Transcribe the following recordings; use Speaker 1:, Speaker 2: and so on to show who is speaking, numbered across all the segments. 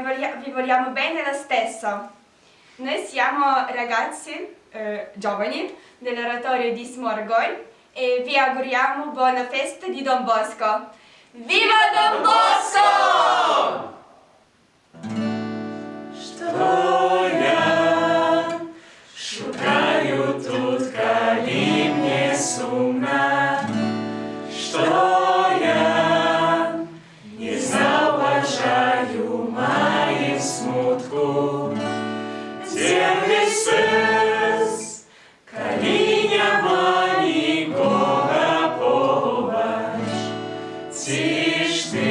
Speaker 1: vi vogliamo bene lo stesso. Noi siamo ragazzi giovani dell'oratorio di Smorgoj e vi auguriamo buona festa di Don Bosco. Viva Don Bosco!
Speaker 2: Что я шукаю тут, коли мне сумно, что я не заважаю моим смутку, тем весес, коли нема нікого побач, ці ж ти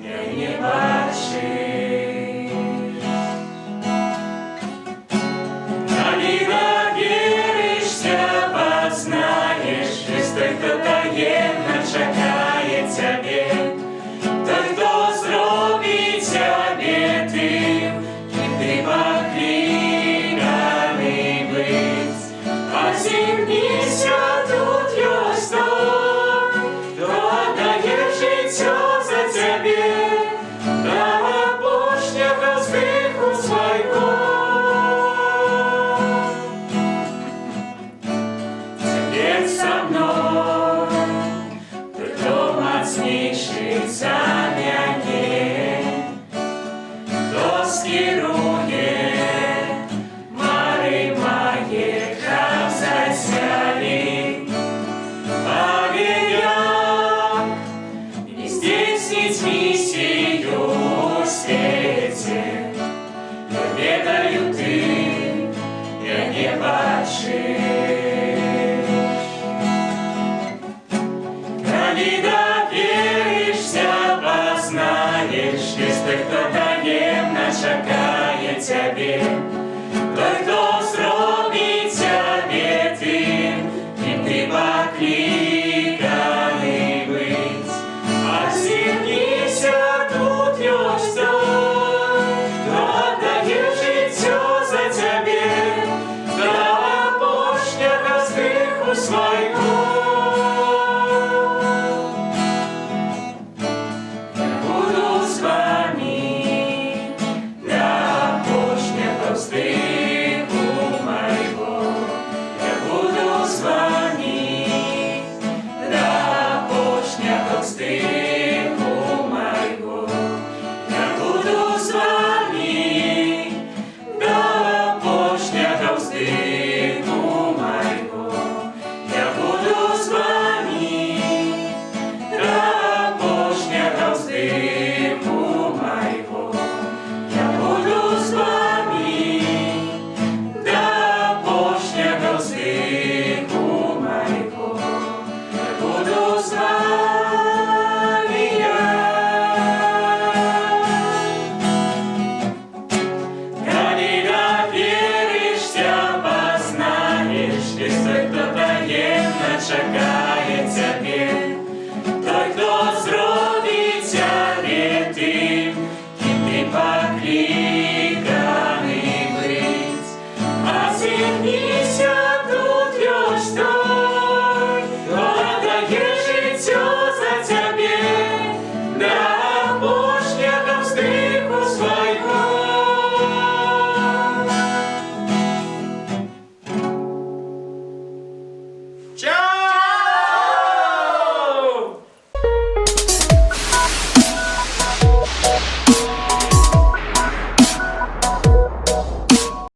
Speaker 2: не бачиш. Таємно чекає тебе, той, хто зробить тебе тим, ким ти покликаний бить. А зімніся тут його сто, хто дає життя за тебе, до опошнього здиху свого. Теперь со мной мацніший за мене, хто скерує, мари має, как засяли, поведет и здесь миссию в свете. Я ведаю, ты я не бачиш. Знаєш, хто таємно чекає тебе.